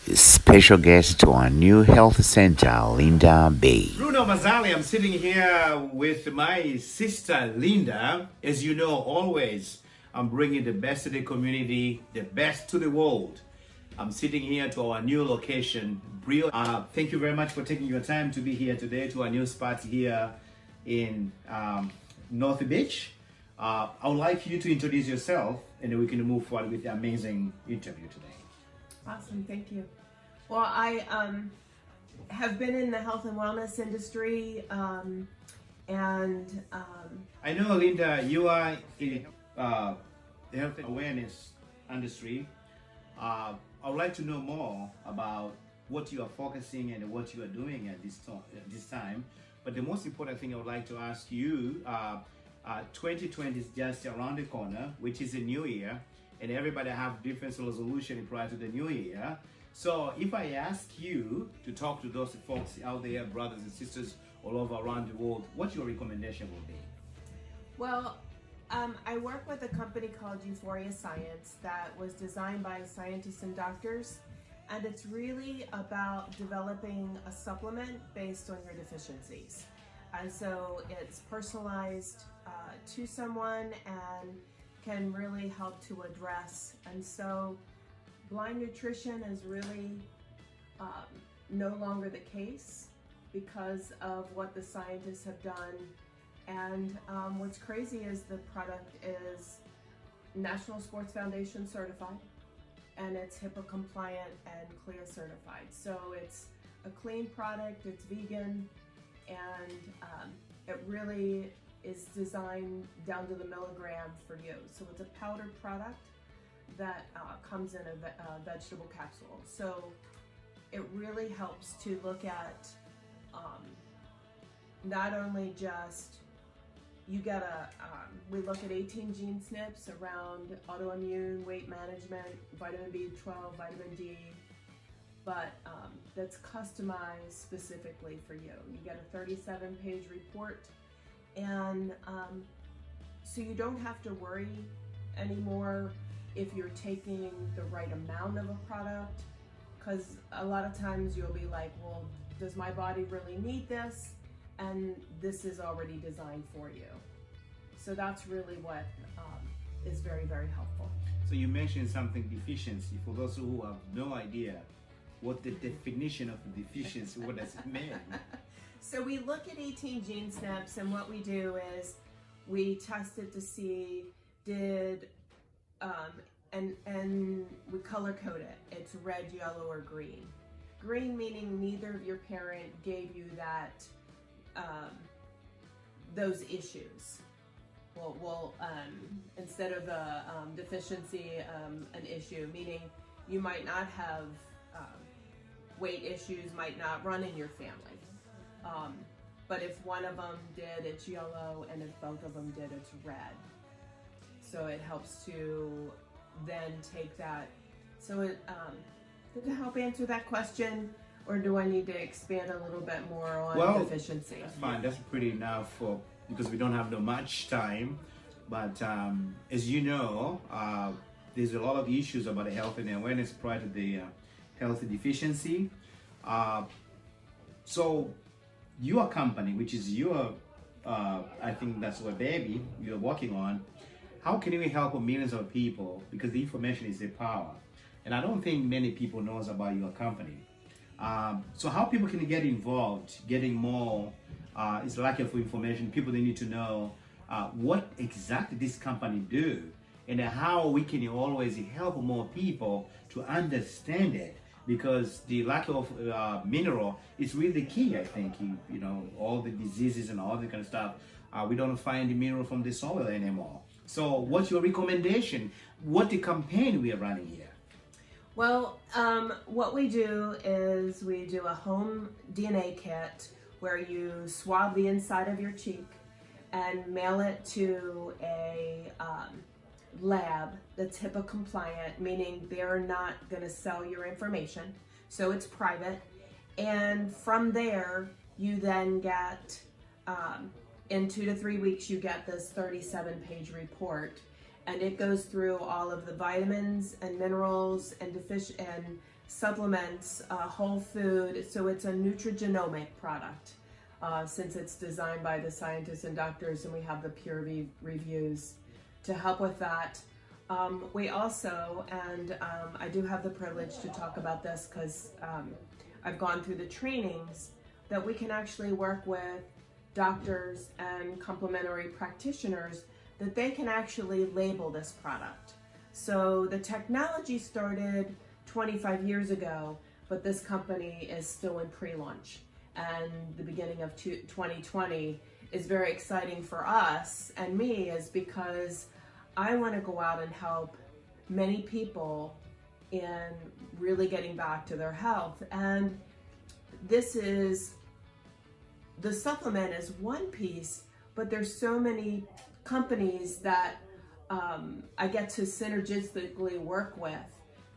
Special guest to our new health center, Linda Bay. Bruno Mazzali, I'm sitting here with my sister Linda. As you know, always I'm bringing the best to the community, the best to the world. I'm sitting here to our new location, Brio. Thank you very much for taking your time to be here today to our new spot here in North Beach. I would like you to introduce yourself and then we can move forward with the amazing interview today. Awesome, thank you. Well, I have been in the health and wellness industry, and I know, Linda, you are in the health and awareness industry. I would like to know more about what you are focusing and what you are doing at this time. But the most important thing I would like to ask you, 2020 is just around the corner, which is a new year, and everybody have different resolution prior to the new year. So if I ask you to talk to those folks out there, brothers and sisters all over around the world, what your recommendation will be? well, I work with a company called Euphoria Science that was designed by scientists and doctors, and it's really about developing a supplement based on your deficiencies. And so it's personalized to someone and can really help to address. And so blind nutrition is really no longer the case because of what the scientists have done. And what's crazy is the product is National Sports Foundation certified, and it's HIPAA compliant and CLIA certified. So it's a clean product, it's vegan, and it really is designed down to the milligram for you. So it's a powdered product that comes in a vegetable capsule. So it really helps to look at not only just, you get we look at 18 gene SNPs around autoimmune, weight management, vitamin B12, vitamin D, but that's customized specifically for you. You get a 37-page report, and so you don't have to worry anymore if you're taking the right amount of a product, because a lot of times you'll be like, well, does my body really need this? And this is already designed for you. So that's really what is very, very helpful. So you mentioned something, deficiency. For those who have no idea what the definition of deficiency, what does it mean? So we look at 18 gene SNPs, and what we do is we test it to see did, and we color code it. It's red, yellow, or green. Green meaning neither of your parent gave you that, those issues. Well, instead of a deficiency, an issue, meaning you might not have weight issues, might not run in your family. But if one of them did, it's yellow, and if both of them did, it's red. So it helps to then take that. So it, did it help answer that question, or do I need to expand a little bit more on deficiency? That's fine. That's pretty enough because we don't have no much time. But as you know, there's a lot of issues about the health and awareness prior to the health deficiency. So your company, which is your, I think that's what baby you're working on, how can we help millions of people? Because the information is the power. And I don't think many people knows about your company. So how people can get involved, getting more, is lack of information. People, they need to know what exactly this company do and how we can always help more people to understand it, because the lack of mineral is really the key. I think you know, all the diseases and all that kind of stuff, we don't find the mineral from the soil anymore. So what's your recommendation? What the campaign we are running here? Well, what we do is we do a home DNA kit where you swab the inside of your cheek and mail it to a lab that's HIPAA compliant, meaning they're not going to sell your information, so it's private. And from there, you then get, in 2 to 3 weeks, you get this 37-page report, and it goes through all of the vitamins and minerals and supplements, whole food. So it's a nutrigenomic product since it's designed by the scientists and doctors, and we have the peer reviews to help with that. We also, and I do have the privilege to talk about this because I've gone through the trainings, that we can actually work with doctors and complementary practitioners that they can actually label this product. So the technology started 25 years ago, but this company is still in pre-launch. And the beginning of 2020 is very exciting for us and me, is because I want to go out and help many people in really getting back to their health. And this is, the supplement is one piece, but there's so many companies that I get to synergistically work with,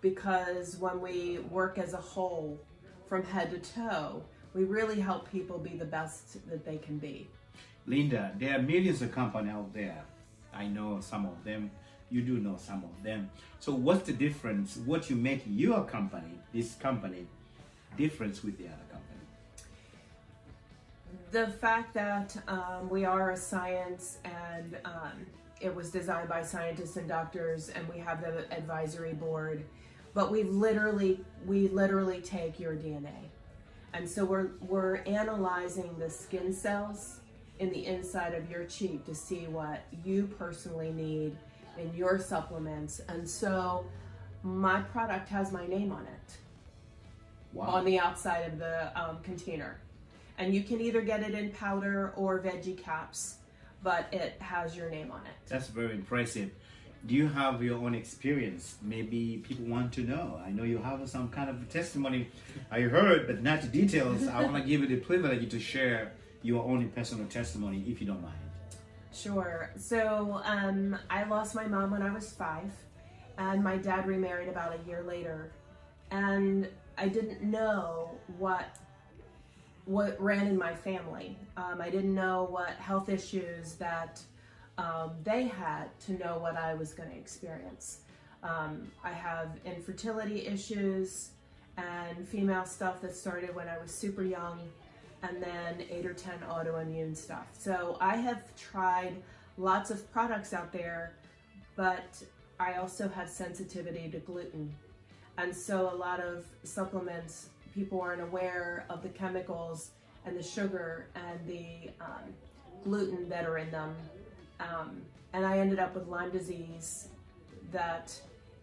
because when we work as a whole from head to toe, we really help people be the best that they can be. Linda, there are millions of companies out there. I know some of them. You do know some of them. So what's the difference? What you make your company, this company, difference with the other company? The fact that we are a science, and it was designed by scientists and doctors, and we have the advisory board, but we literally take your DNA. And so we're analyzing the skin cells in the inside of your cheek to see what you personally need in your supplements. And so my product has my name on it. Wow. On the outside of the container. And you can either get it in powder or veggie caps, but it has your name on it. That's very impressive. Do you have your own experience? Maybe people want to know. I know you have some kind of testimony I heard, but not the details. I want to give you the privilege to share your own personal testimony, if you don't mind. Sure. So I lost my mom when I was 5, and my dad remarried about a year later. And I didn't know what ran in my family. I didn't know what health issues that they had to know what I was going to experience. I have infertility issues and female stuff that started when I was super young, and then 8 or 10 autoimmune stuff. So I have tried lots of products out there, but I also have sensitivity to gluten. And so a lot of supplements, people aren't aware of the chemicals and the sugar and the gluten that are in them. And I ended up with Lyme disease that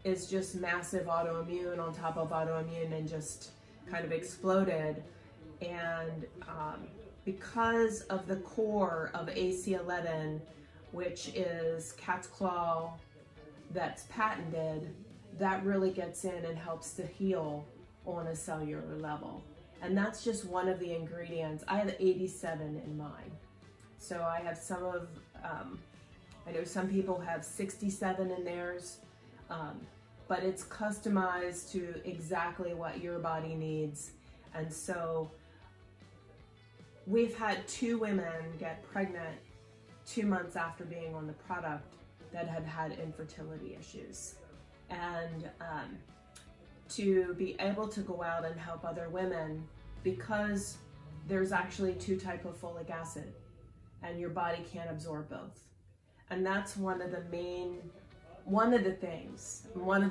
is just massive autoimmune on top of autoimmune, and just kind of exploded. And because of the core of AC11, which is cat's claw that's patented, that really gets in and helps to heal on a cellular level. And that's just one of the ingredients. I have 87 in mine. So I have some of, I know some people have 67 in theirs, but it's customized to exactly what your body needs. And so we've had 2 women get pregnant 2 months after being on the product that had had infertility issues. And to be able to go out and help other women, because there's actually 2 types of folic acid and your body can't absorb both. And that's one of the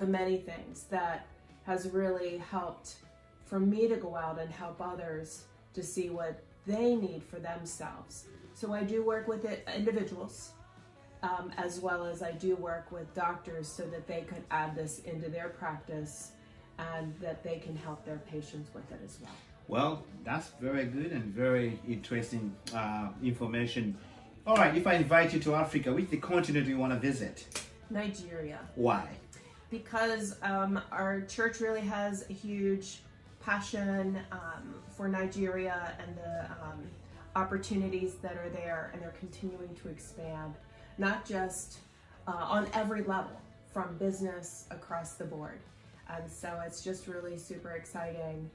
many things that has really helped for me to go out and help others to see what they need for themselves. So I do work with individuals, as well as I do work with doctors so that they could add this into their practice and that they can help their patients with it as well. Well, that's very good and very interesting information. All right, if I invite you to Africa, which the continent do you want to visit? Nigeria. Why? Because our church really has a huge passion for Nigeria and the opportunities that are there, and they're continuing to expand, not just on every level, from business across the board. And so it's just really super exciting.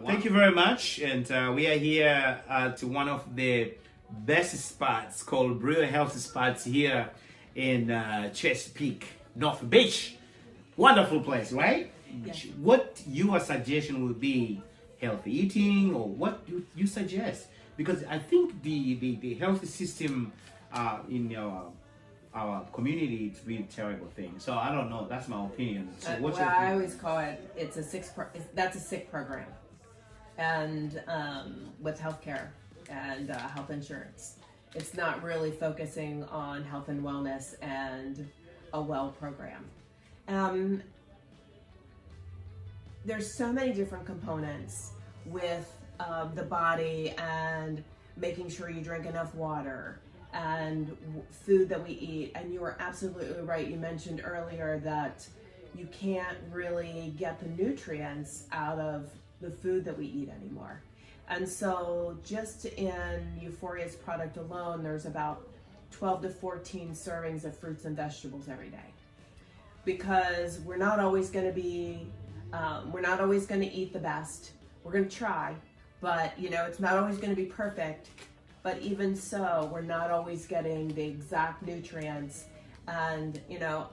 Thank you very much. And we are here to one of the best spots called Brio Health Spots here in Chesapeake, North Beach. Wonderful place, right? Yes. what your suggestion would be? Healthy eating, or what do you suggest? Because I think the health system in our community, it's really terrible thing. So I don't know. That's my opinion. So what's well, your I opinion? always call it that's a sick program, and with healthcare and health insurance, it's not really focusing on health and wellness and a well program. There's so many different components with the body and making sure you drink enough water and food that we eat. And you are absolutely right. You mentioned earlier that you can't really get the nutrients out of the food that we eat anymore. And so just in Euphoria's product alone, there's about 12 to 14 servings of fruits and vegetables every day. Because we're not always going to eat the best. We're going to try, but it's not always going to be perfect. But even so, we're not always getting the exact nutrients. And,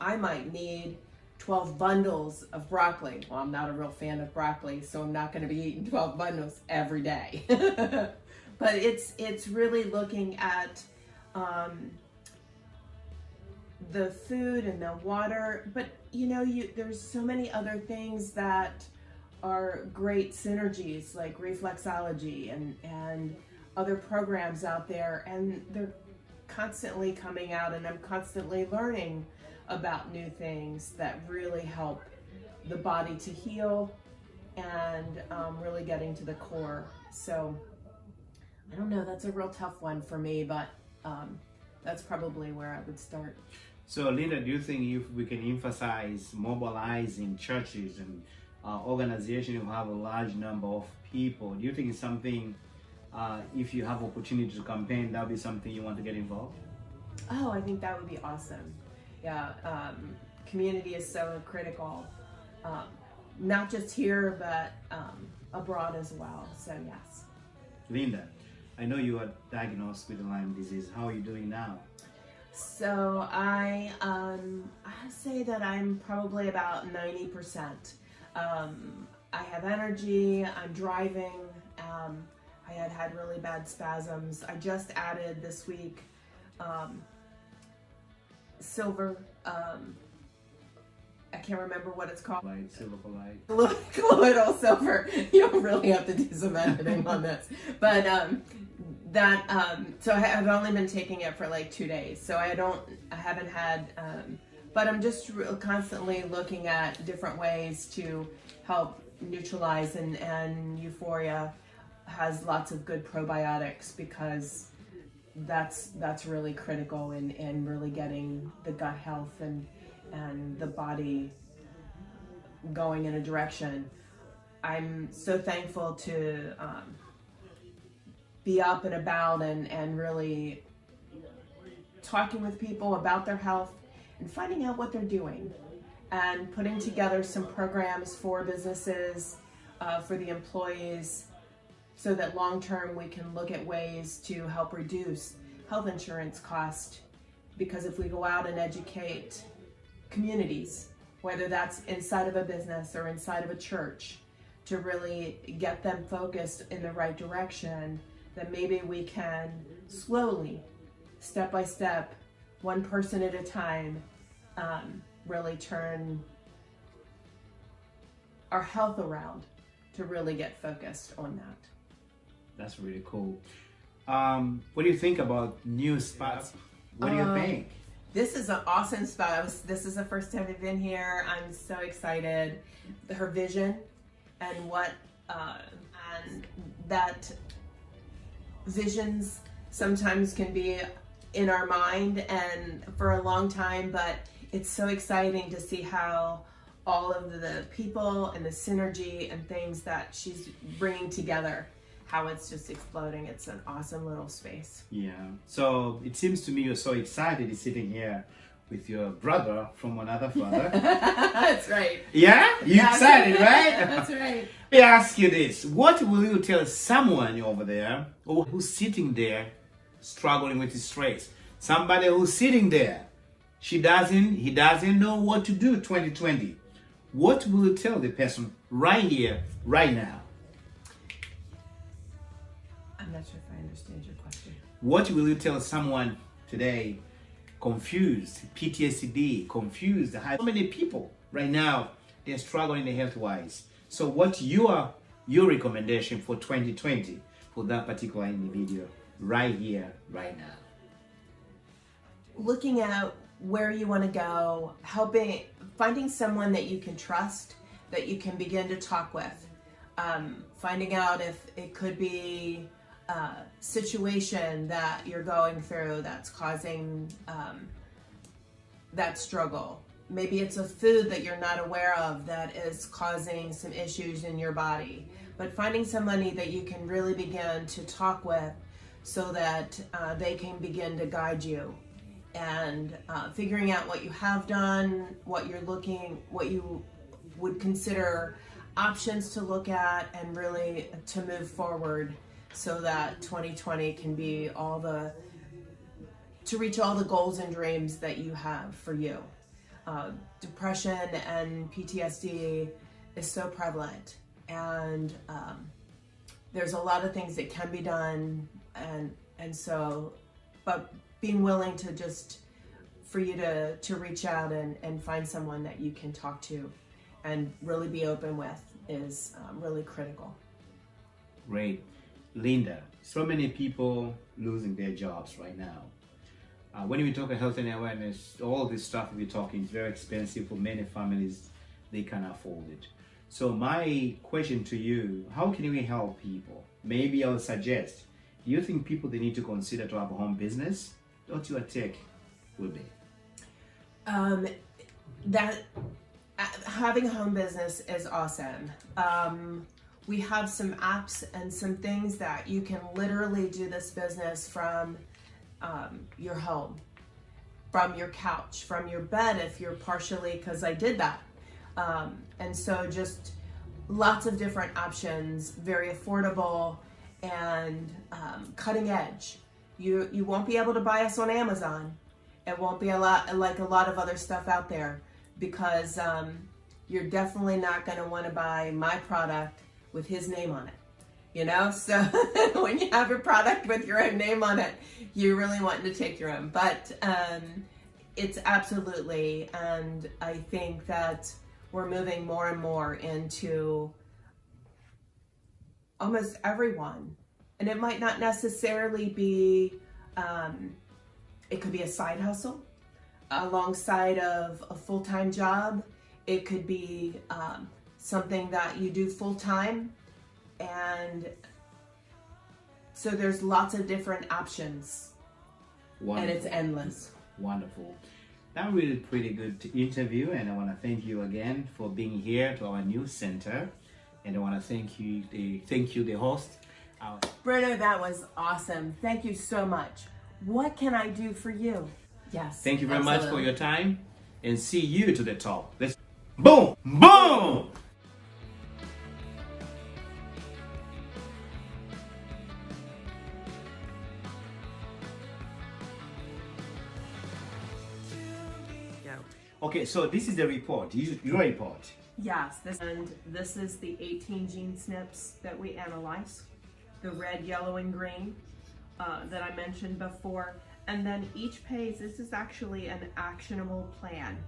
I might need 12 bundles of broccoli. Well, I'm not a real fan of broccoli, so I'm not going to be eating 12 bundles every day. But it's really looking at the food and the water. But, there's so many other things that are great synergies, like reflexology and other programs out there, and they're constantly coming out, and I'm constantly learning about new things that really help the body to heal and really getting to the core. So I don't know, that's a real tough one for me, but that's probably where I would start. So, Linda, do you think if we can emphasize mobilizing churches and organizations who have a large number of people, do you think it's something, if you have opportunity to campaign, that would be something you want to get involved? Oh, I think that would be awesome. Yeah, community is so critical, not just here, but abroad as well. So yes. Linda, I know you are diagnosed with Lyme disease. How are you doing now? So I say that I'm probably about 90%. I have energy. I'm driving. I had really bad spasms. I just added this week silver. I can't remember what it's called. Light, silver for light. Colloidal silver. You don't really have to do some editing on this, but so I've only been taking it for like 2 days, so I haven't had, but I'm just constantly looking at different ways to help neutralize, and Euphoria has lots of good probiotics, because that's really critical in really getting the gut health and the body going in a direction. I'm so thankful to be up and about and really talking with people about their health and finding out what they're doing, and putting together some programs for businesses, for the employees, so that long term we can look at ways to help reduce health insurance cost. Because if we go out and educate communities, whether that's inside of a business or inside of a church, to really get them focused in the right direction, then maybe we can slowly, step by step, one person at a time, really turn our health around to really get focused on that. That's really cool. What do you think about new spots? What do you think? This is an awesome spot. This is the first time I've been here. I'm so excited. Her vision and and that visions sometimes can be in our mind and for a long time, but it's so exciting to see how all of the people and the synergy and things that she's bringing together, how it's just exploding. It's an awesome little space. Yeah. So it seems to me you're so excited sitting here with your brother from another father. That's right. Yeah? You're excited, right? That's right. Let me ask you this. What will you tell someone over there who's sitting there struggling with his stress? Somebody who's sitting there, he doesn't know what to do 2020. what will you tell the person right here, right now? I'm not sure if I understand your question. What will you tell someone today confused, PTSD, confused? How many people right now, they're struggling health-wise? So what your recommendation for 2020 for that particular individual right here, right now? Looking at where you want to go, finding someone that you can trust, that you can begin to talk with, finding out if it could be a situation that you're going through that's causing that struggle. Maybe it's a food that you're not aware of that is causing some issues in your body. But finding somebody that you can really begin to talk with so that they can begin to guide you, and figuring out what you have done, what you would consider options to look at, and really to move forward so that 2020 can be to reach all the goals and dreams that you have for you. Depression and PTSD is so prevalent, and there's a lot of things that can be done, and so, but being willing to for you to reach out and find someone that you can talk to and really be open with is really critical. Great. Linda, so many people losing their jobs right now. When we talk about health and awareness, all this stuff we're talking is very expensive for many families. They can't afford it. So my question to you, how can we help people? Maybe I'll suggest, do you think people, they need to consider to have a home business? What your take will be? That having a home business is awesome. We have some apps and some things that you can literally do this business from your home, from your couch, from your bed if you're partially, because I did that. And so just lots of different options, very affordable and cutting edge. You won't be able to buy us on Amazon. It won't be a lot of other stuff out there, because you're definitely not going to want to buy my product with his name on it. You know, so when you have a product with your own name on it, you really want to take your own. But it's absolutely, and I think that we're moving more and more into almost everyone. And it might not necessarily be, it could be a side hustle alongside of a full-time job. It could be something that you do full-time. And so there's lots of different options. Wonderful. And it's endless. Wonderful. That really pretty good interview, and I want to thank you again for being here to our news center. And I want to thank you, the host. Bruno, that was awesome. Thank you so much. What can I do for you? Yes. Thank you very much for your time, and see you to the top. Let's boom, boom. Okay, so this is the report, your report. Yes, this is the 18 gene SNPs that we analyzed, the red, yellow, and green that I mentioned before. And then each page, this is actually an actionable plan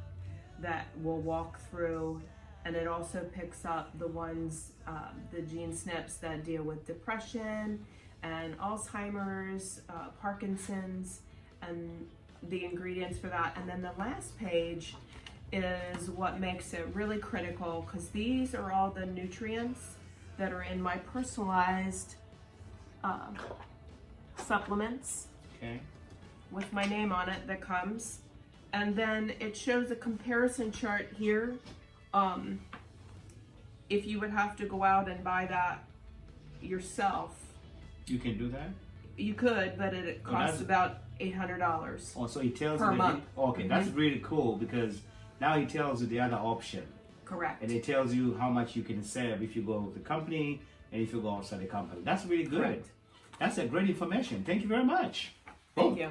that we'll walk through, and it also picks up the ones, the gene SNPs that deal with depression and Alzheimer's, Parkinson's, and the ingredients for that. And then the last page is what makes it really critical, because these are all the nutrients that are in my personalized supplements. Okay. With my name on it that comes. And then it shows a comparison chart here. If you would have to go out and buy that yourself. You can do that? You could, but it costs about $800. Oh, so he tells per you. month. Okay, that's really cool, because now he tells you the other option. Correct. And it tells you how much you can save if you go with the company and if you go outside the company. That's really good. Correct. That's a great information. Thank you very much. Thank you.